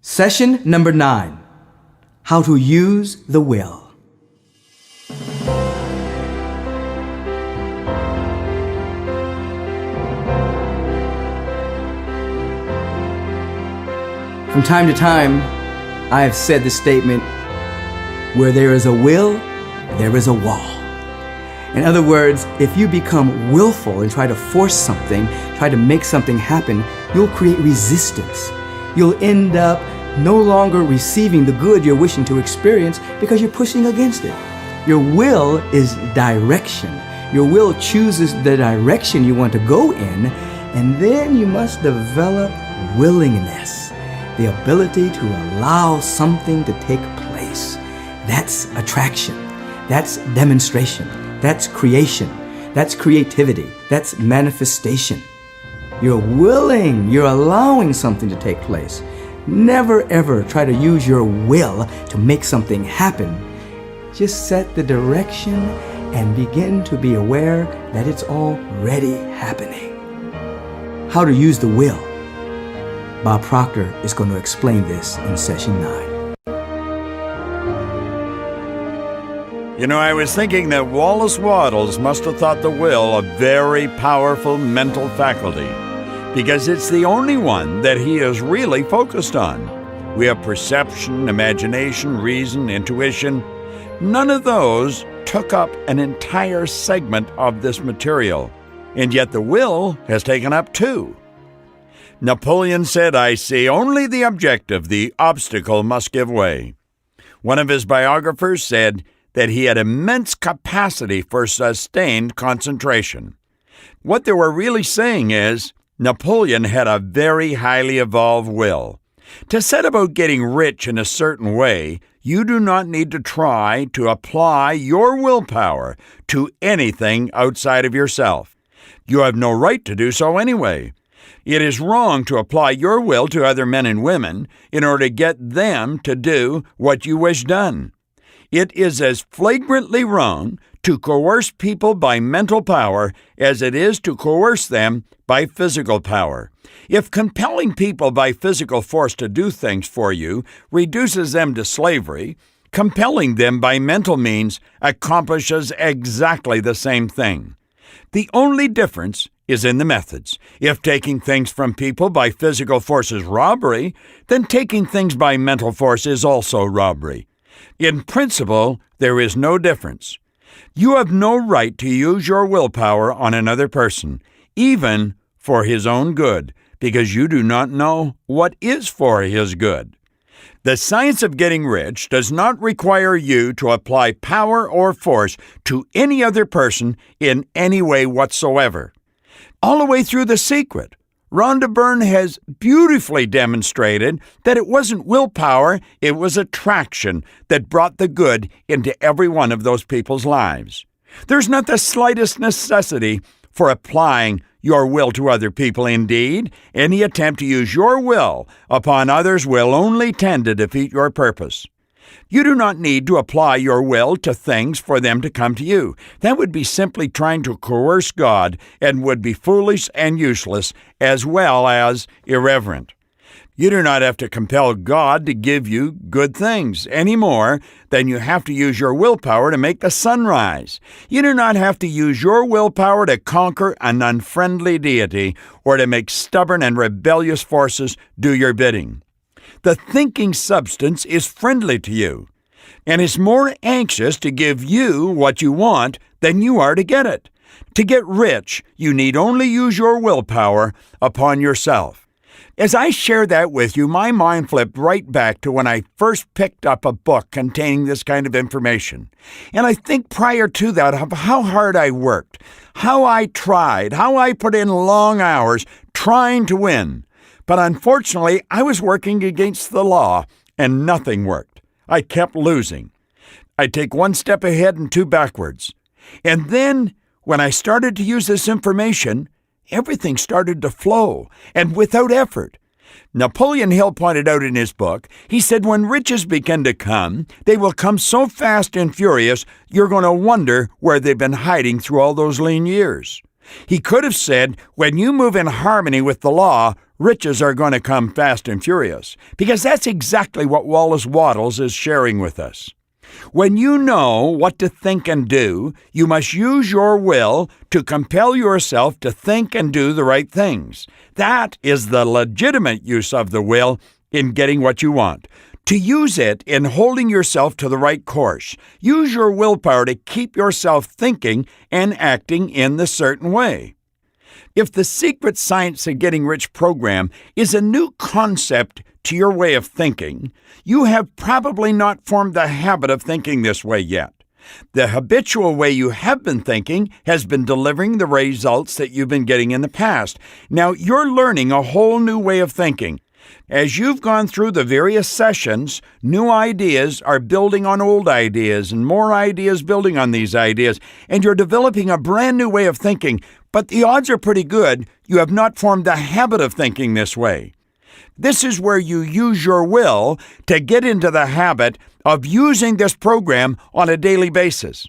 Session number 9. How to use the will. From time to time, I have said the statement, where there is a will, there is a wall. In other words, if you become willful and try to force something, try to make something happen, you'll create resistance. You'll end up no longer receiving the good you're wishing to experience because you're pushing against it. Your will is direction. Your will chooses the direction you want to go in, and then you must develop willingness, the ability to allow something to take place. That's attraction. That's demonstration. That's creation. That's creativity. That's manifestation. You're willing. You're allowing something to take place. Never ever try to use your will to make something happen. Just set the direction and begin to be aware that it's already happening. How to use the will. Bob Proctor is going to explain this in session 9. You know, I was thinking that Wallace Wattles must have thought the will a very powerful mental faculty, because it's the only one that he is really focused on. We have perception, imagination, reason, intuition. None of those took up an entire segment of this material, and yet the will has taken up 2. Napoleon said, "I see only the objective, the obstacle must give way." One of his biographers said that he had immense capacity for sustained concentration. What they were really saying is, Napoleon had a very highly evolved will. To set about getting rich in a certain way, you do not need to try to apply your willpower to anything outside of yourself. You have no right to do so anyway. It is wrong to apply your will to other men and women in order to get them to do what you wish done. It is as flagrantly wrong to coerce people by mental power as it is to coerce them by physical power. If compelling people by physical force to do things for you reduces them to slavery, compelling them by mental means accomplishes exactly the same thing. The only difference is in the methods. If taking things from people by physical force is robbery, then taking things by mental force is also robbery. In principle, there is no difference. You have no right to use your willpower on another person, even for his own good, because you do not know what is for his good. The science of getting rich does not require you to apply power or force to any other person in any way whatsoever. All the way through The Secret, Rhonda Byrne has beautifully demonstrated that it wasn't willpower, it was attraction that brought the good into every one of those people's lives. There's not the slightest necessity for applying your will to other people. Indeed, any attempt to use your will upon others will only tend to defeat your purpose. You do not need to apply your will to things for them to come to you. That would be simply trying to coerce God and would be foolish and useless as well as irreverent. You do not have to compel God to give you good things any more than you have to use your willpower to make the sun rise. You do not have to use your willpower to conquer an unfriendly deity or to make stubborn and rebellious forces do your bidding. The thinking substance is friendly to you and is more anxious to give you what you want than you are to get it. To get rich, you need only use your willpower upon yourself. As I share that with you, my mind flipped right back to when I first picked up a book containing this kind of information. And I think prior to that of how hard I worked, how I tried, how I put in long hours trying to win. But unfortunately, I was working against the law, and nothing worked. I kept losing. I'd take 1 step ahead and 2 backwards. And then, when I started to use this information, everything started to flow, and without effort. Napoleon Hill pointed out in his book, he said, when riches begin to come, they will come so fast and furious, you're going to wonder where they've been hiding through all those lean years. He could have said, when you move in harmony with the law, riches are going to come fast and furious, because that's exactly what Wallace Wattles is sharing with us. When you know what to think and do, you must use your will to compel yourself to think and do the right things. That is the legitimate use of the will in getting what you want. To use it in holding yourself to the right course. Use your willpower to keep yourself thinking and acting in the certain way. If the Secret Science of Getting Rich program is a new concept to your way of thinking, you have probably not formed the habit of thinking this way yet. The habitual way you have been thinking has been delivering the results that you've been getting in the past. Now you're learning a whole new way of thinking. As you've gone through the various sessions, new ideas are building on old ideas and more ideas building on these ideas, and you're developing a brand new way of thinking. But the odds are pretty good you have not formed the habit of thinking this way. This is where you use your will to get into the habit of using this program on a daily basis.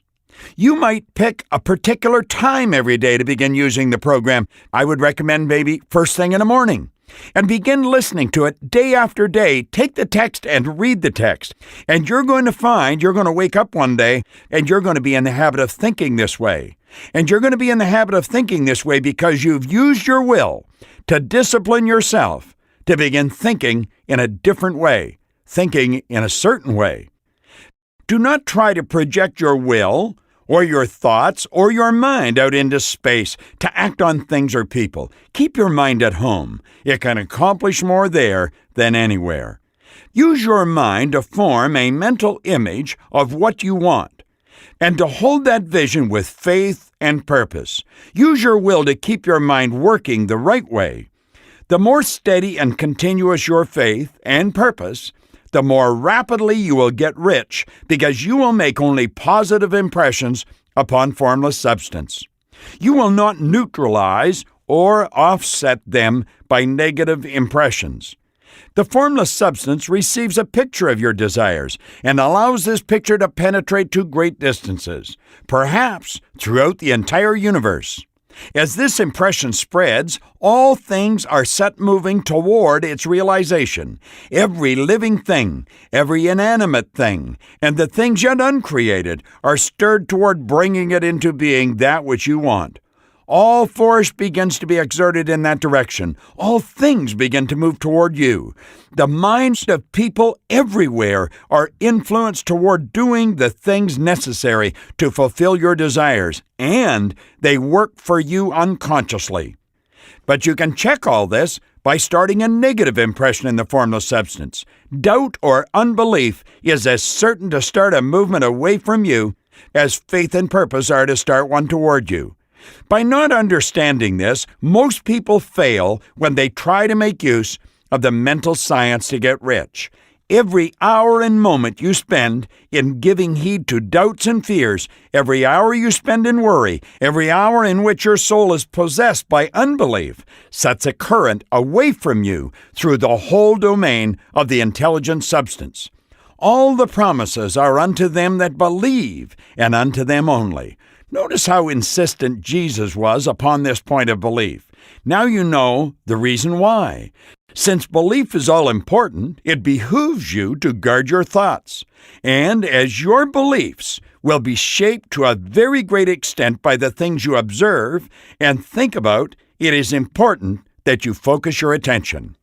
You might pick a particular time every day to begin using the program. I would recommend maybe first thing in the morning. And begin listening to it day after day. Take the text and read the text. And you're going to find you're going to wake up one day and you're going to be in the habit of thinking this way. And you're going to be in the habit of thinking this way because you've used your will to discipline yourself to begin thinking in a different way, thinking in a certain way. Do not try to project your will or your thoughts or your mind out into space to act on things or people. Keep your mind at home. It can accomplish more there than anywhere. Use your mind to form a mental image of what you want and to hold that vision with faith and purpose. Use your will to keep your mind working the right way. The more steady and continuous your faith and purpose, the more rapidly you will get rich because you will make only positive impressions upon formless substance. You will not neutralize or offset them by negative impressions. The formless substance receives a picture of your desires and allows this picture to penetrate to great distances, perhaps throughout the entire universe. As this impression spreads, all things are set moving toward its realization. Every living thing, every inanimate thing, and the things yet uncreated are stirred toward bringing it into being that which you want. All force begins to be exerted in that direction. All things begin to move toward you. The minds of people everywhere are influenced toward doing the things necessary to fulfill your desires, and they work for you unconsciously. But you can check all this by starting a negative impression in the formless substance. Doubt or unbelief is as certain to start a movement away from you as faith and purpose are to start one toward you. By not understanding this, most people fail when they try to make use of the mental science to get rich. Every hour and moment you spend in giving heed to doubts and fears, every hour you spend in worry, every hour in which your soul is possessed by unbelief, sets a current away from you through the whole domain of the intelligent substance. All the promises are unto them that believe, and unto them only. Notice how insistent Jesus was upon this point of belief. Now you know the reason why. Since belief is all important, it behooves you to guard your thoughts. And as your beliefs will be shaped to a very great extent by the things you observe and think about, it is important that you focus your attention.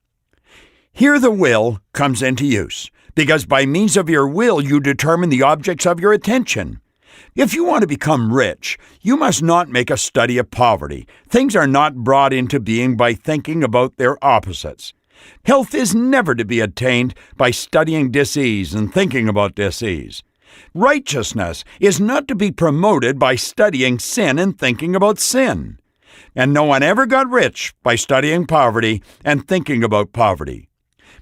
Here the will comes into use, because by means of your will you determine the objects of your attention. If you want to become rich, you must not make a study of poverty. Things are not brought into being by thinking about their opposites. Health is never to be attained by studying disease and thinking about disease. Righteousness is not to be promoted by studying sin and thinking about sin. And no one ever got rich by studying poverty and thinking about poverty.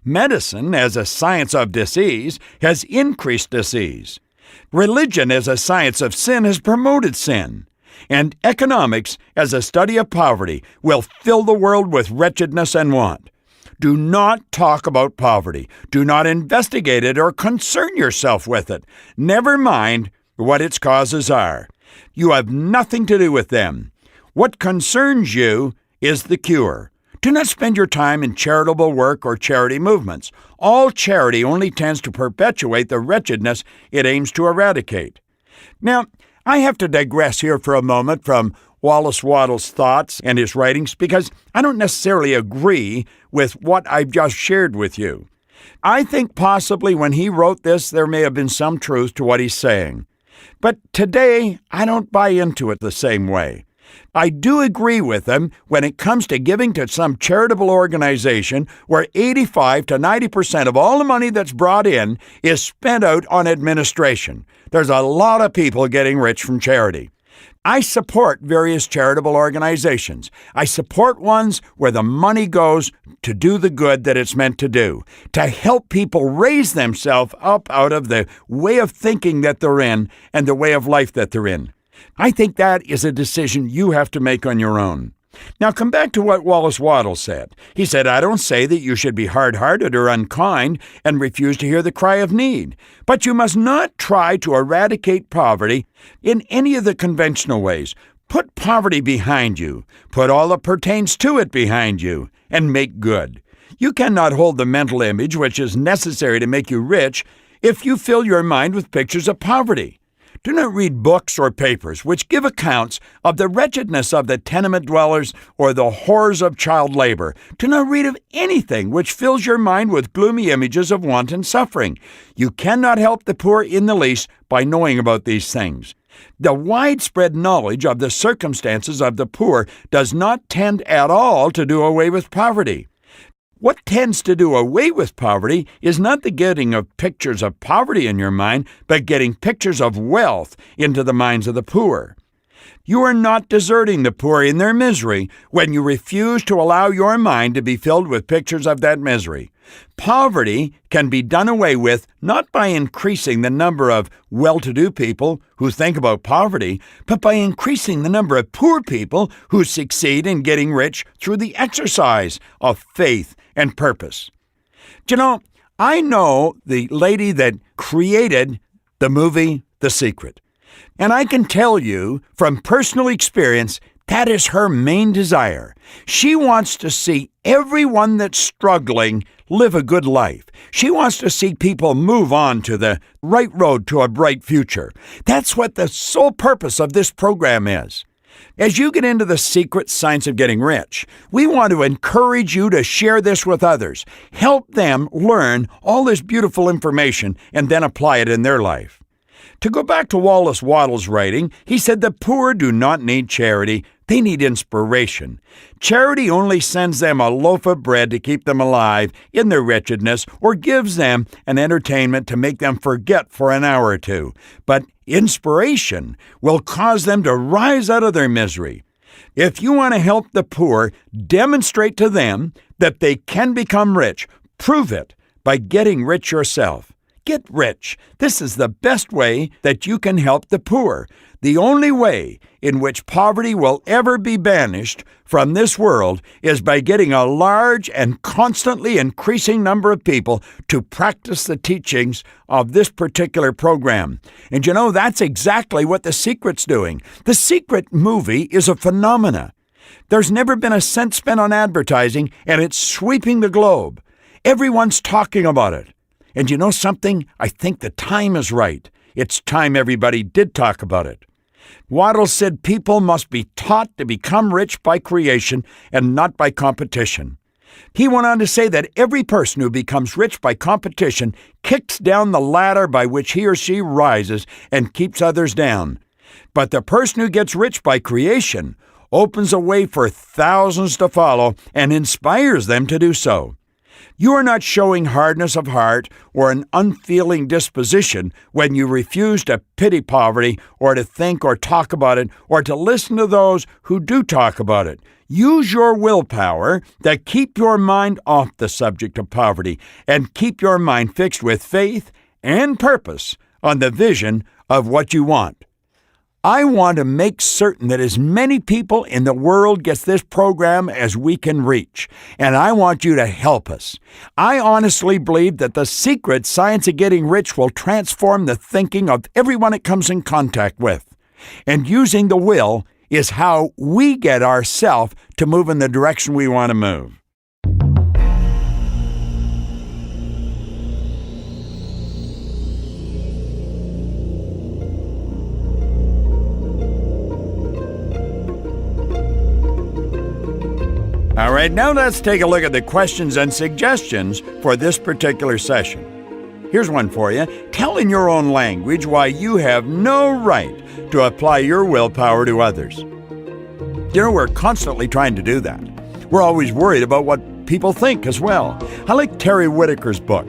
Medicine, as a science of disease, has increased disease. Religion as a science of sin has promoted sin, and economics as a study of poverty will fill the world with wretchedness and want. Do not talk about poverty. Do not investigate it or concern yourself with it. Never mind what its causes are. You have nothing to do with them. What concerns you is the cure. Do not spend your time in charitable work or charity movements. All charity only tends to perpetuate the wretchedness it aims to eradicate. Now, I have to digress here for a moment from Wallace Wattles' thoughts and his writings because I don't necessarily agree with what I've just shared with you. I think possibly when he wrote this, there may have been some truth to what he's saying. But today, I don't buy into it the same way. I do agree with him when it comes to giving to some charitable organization where 85 to 90% of all the money that's brought in is spent out on administration. There's a lot of people getting rich from charity. I support various charitable organizations. I support ones where the money goes to do the good that it's meant to do, to help people raise themselves up out of the way of thinking that they're in and the way of life that they're in. I think that is a decision you have to make on your own. Now come back to what Wallace Wattles said. He said, I don't say that you should be hard-hearted or unkind and refuse to hear the cry of need, but you must not try to eradicate poverty in any of the conventional ways. Put poverty behind you, put all that pertains to it behind you, and make good. You cannot hold the mental image which is necessary to make you rich if you fill your mind with pictures of poverty. Do not read books or papers which give accounts of the wretchedness of the tenement dwellers or the horrors of child labor. Do not read of anything which fills your mind with gloomy images of want and suffering. You cannot help the poor in the least by knowing about these things. The widespread knowledge of the circumstances of the poor does not tend at all to do away with poverty. What tends to do away with poverty is not the getting of pictures of poverty in your mind, but getting pictures of wealth into the minds of the poor. You are not deserting the poor in their misery when you refuse to allow your mind to be filled with pictures of that misery. Poverty can be done away with not by increasing the number of well-to-do people who think about poverty, but by increasing the number of poor people who succeed in getting rich through the exercise of faith and purpose. Do you know, I know the lady that created the movie The Secret, and I can tell you from personal experience that is her main desire. She wants to see everyone that's struggling live a good life. She wants to see people move on to the right road to a bright future. That's what the sole purpose of this program is. As you get into the secret science of getting rich, we want to encourage you to share this with others. Help them learn all this beautiful information and then apply it in their life. To go back to Wallace Wattles' writing, he said the poor do not need charity, they need inspiration. Charity only sends them a loaf of bread to keep them alive in their wretchedness or gives them an entertainment to make them forget for an hour or two. But inspiration will cause them to rise out of their misery. If you want to help the poor, demonstrate to them that they can become rich. Prove it by getting rich yourself. Get rich. This is the best way that you can help the poor. The only way in which poverty will ever be banished from this world is by getting a large and constantly increasing number of people to practice the teachings of this particular program. And you know, that's exactly what The Secret's doing. The Secret movie is a phenomena. There's never been a cent spent on advertising, and it's sweeping the globe. Everyone's talking about it. And you know something? I think the time is right. It's time everybody did talk about it. Wattles said people must be taught to become rich by creation and not by competition. He went on to say that every person who becomes rich by competition kicks down the ladder by which he or she rises and keeps others down. But the person who gets rich by creation opens a way for thousands to follow and inspires them to do so. You are not showing hardness of heart or an unfeeling disposition when you refuse to pity poverty or to think or talk about it or to listen to those who do talk about it. Use your willpower to keep your mind off the subject of poverty and keep your mind fixed with faith and purpose on the vision of what you want. I want to make certain that as many people in the world get this program as we can reach, and I want you to help us. I honestly believe that the secret science of getting rich will transform the thinking of everyone it comes in contact with. And using the will is how we get ourselves to move in the direction we want to move. All right, now let's take a look at the questions and suggestions for this particular session. Here's one for you. Tell in your own language why you have no right to apply your willpower to others. You know, we're constantly trying to do that. We're always worried about what people think as well. I like Terry Whitaker's book,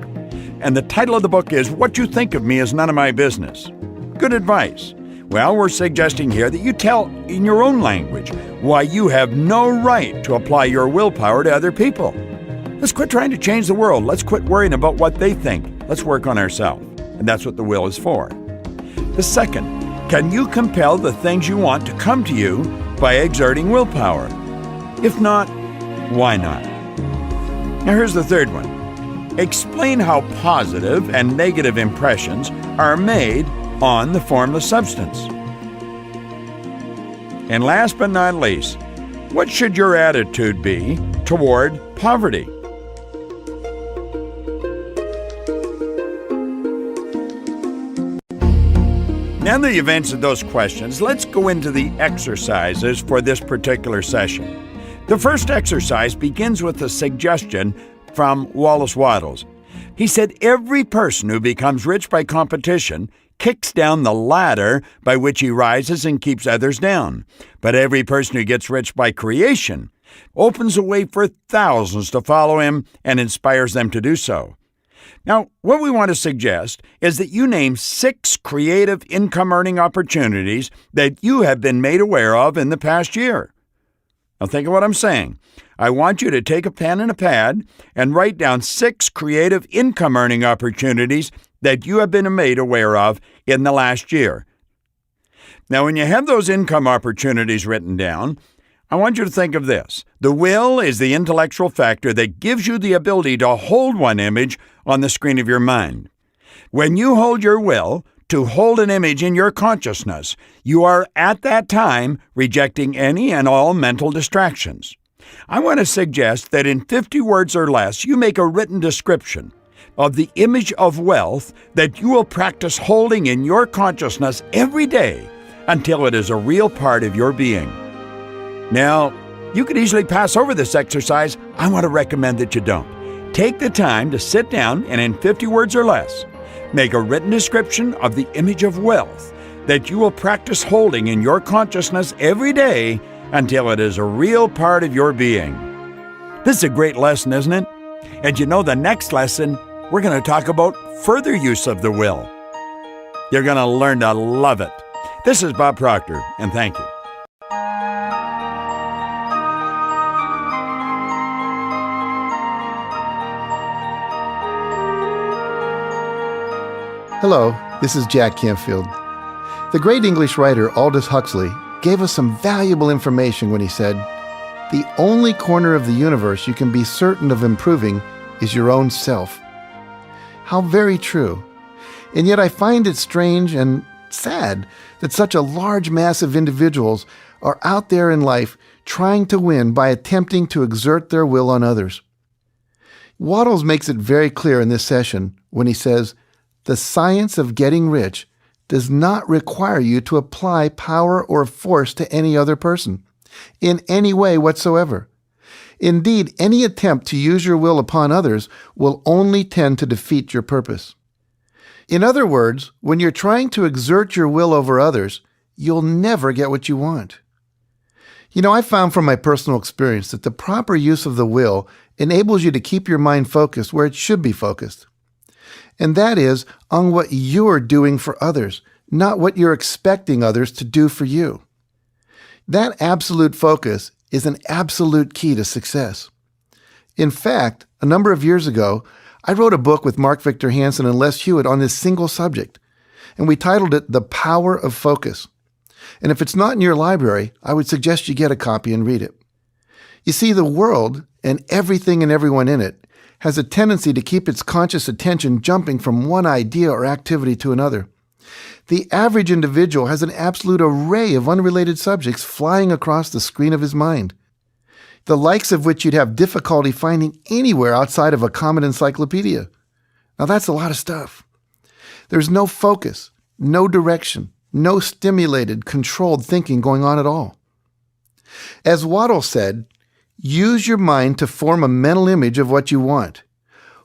and the title of the book is What You Think of Me Is None of My Business. Good advice. Well, we're suggesting here that you tell in your own language why you have no right to apply your willpower to other people. Let's quit trying to change the world. Let's quit worrying about what they think. Let's work on ourselves. And that's what the will is for. The second, can you compel the things you want to come to you by exerting willpower? If not, why not? Now here's the third one. Explain how positive and negative impressions are made on the formless substance. And last but not least, what should your attitude be toward poverty? Now that you've answered those questions, let's go into the exercises for this particular session. The first exercise begins with a suggestion from Wallace Wattles. He said, every person who becomes rich by competition kicks down the ladder by which he rises and keeps others down. But every person who gets rich by creation opens a way for thousands to follow him and inspires them to do so. Now, what we want to suggest is that you name 6 creative income-earning opportunities that you have been made aware of in the past year. Now, think of what I'm saying. I want you to take a pen and a pad and write down 6 creative income-earning opportunities that you have been made aware of in the last year. Now, when you have those income opportunities written down, I want you to think of this. The will is the intellectual factor that gives you the ability to hold one image on the screen of your mind. When you hold your will to hold an image in your consciousness, you are at that time rejecting any and all mental distractions. I want to suggest that in 50 words or less, you make a written description of the image of wealth that you will practice holding in your consciousness every day until it is a real part of your being. Now, you could easily pass over this exercise. I want to recommend that you don't. Take the time to sit down and in 50 words or less, make a written description of the image of wealth that you will practice holding in your consciousness every day until it is a real part of your being. This is a great lesson, isn't it? And you know, the next lesson, we're going to talk about further use of the will. You're going to learn to love it. This is Bob Proctor, and thank you. Hello, this is Jack Canfield. The great English writer Aldous Huxley gave us some valuable information when he said, "The only corner of the universe you can be certain of improving is your own self." How very true. And yet I find it strange and sad that such a large mass of individuals are out there in life trying to win by attempting to exert their will on others. Wattles makes it very clear in this session when he says, "The science of getting rich does not require you to apply power or force to any other person, in any way whatsoever. Indeed, any attempt to use your will upon others will only tend to defeat your purpose." In other words, when you're trying to exert your will over others, you'll never get what you want. You know, I found from my personal experience that the proper use of the will enables you to keep your mind focused where it should be focused. And that is on what you're doing for others, not what you're expecting others to do for you. That absolute focus is an absolute key to success. In fact, a number of years ago, I wrote a book with Mark Victor Hansen and Les Hewitt on this single subject, and we titled it The Power of Focus. And if it's not in your library, I would suggest you get a copy and read it. You see, the world, and everything and everyone in it, has a tendency to keep its conscious attention jumping from one idea or activity to another. The average individual has an absolute array of unrelated subjects flying across the screen of his mind, the likes of which you'd have difficulty finding anywhere outside of a common encyclopedia. Now that's a lot of stuff. There's no focus, no direction, no stimulated, controlled thinking going on at all. As Waddell said, use your mind to form a mental image of what you want.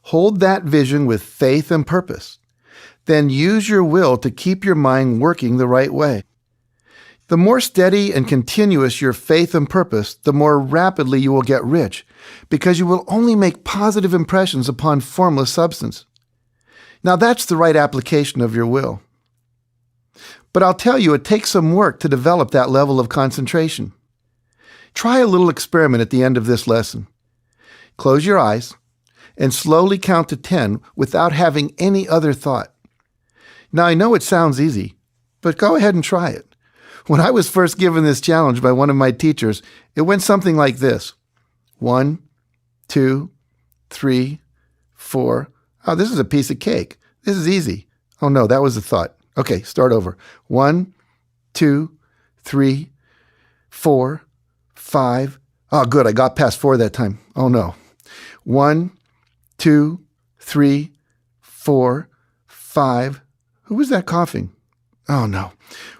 Hold that vision with faith and purpose. Then use your will to keep your mind working the right way. The more steady and continuous your faith and purpose, the more rapidly you will get rich, because you will only make positive impressions upon formless substance. Now that's the right application of your will. But I'll tell you, it takes some work to develop that level of concentration. Try a little experiment at the end of this lesson. Close your eyes and slowly count to 10 without having any other thought. Now, I know it sounds easy, but go ahead and try it. When I was first given this challenge by one of my teachers, it went something like this. 1, 2, 3, 4. Oh, this is a piece of cake. This is easy. Oh no, that was a thought. Okay, start over. 1, 2, 3, 4, 5. Oh, good, I got past 4 that time. Oh no. 1, 2, 3, 4, 5. Who was that coughing? Oh no.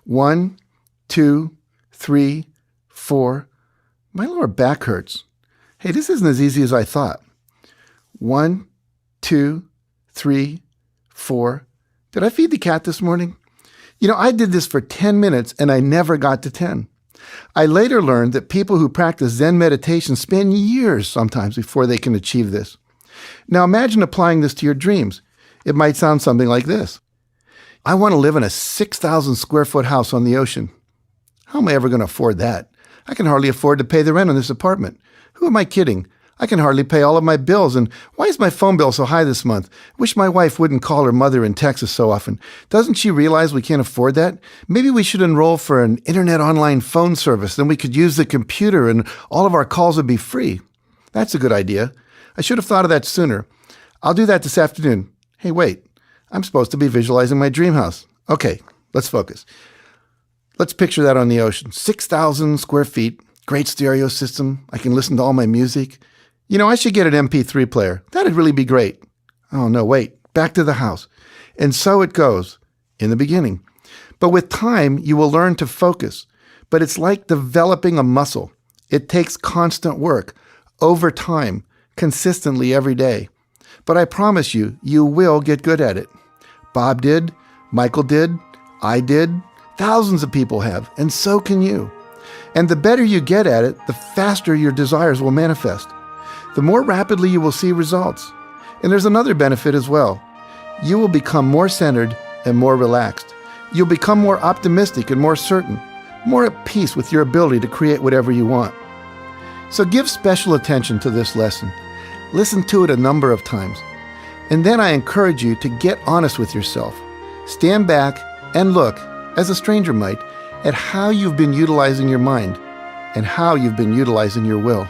1, 2, 3, 4. My lower back hurts. Hey, this isn't as easy as I thought. 1, 2, 3, 4. Did I feed the cat this morning? You know, I did this for 10 minutes and I never got to 10. I later learned that people who practice Zen meditation spend years sometimes before they can achieve this. Now imagine applying this to your dreams. It might sound something like this. I want to live in a 6,000 square foot house on the ocean. How am I ever going to afford that? I can hardly afford to pay the rent on this apartment. Who am I kidding? I can hardly pay all of my bills, and why is my phone bill so high this month? Wish my wife wouldn't call her mother in Texas so often. Doesn't she realize we can't afford that? Maybe we should enroll for an internet online phone service, then we could use the computer and all of our calls would be free. That's a good idea. I should have thought of that sooner. I'll do that this afternoon. Hey, wait. I'm supposed to be visualizing my dream house. Okay, let's focus. Let's picture that on the ocean. 6,000 square feet, great stereo system. I can listen to all my music. You know, I should get an MP3 player. That'd really be great. Oh, no, wait. Back to the house. And so it goes in the beginning. But with time, you will learn to focus. But it's like developing a muscle. It takes constant work, over time, consistently every day. But I promise you, you will get good at it. Bob did, Michael did, I did, thousands of people have, and so can you. And the better you get at it, the faster your desires will manifest. The more rapidly you will see results. And there's another benefit as well. You will become more centered and more relaxed. You'll become more optimistic and more certain, more at peace with your ability to create whatever you want. So give special attention to this lesson. Listen to it a number of times. And then I encourage you to get honest with yourself. Stand back and look, as a stranger might, at how you've been utilizing your mind and how you've been utilizing your will.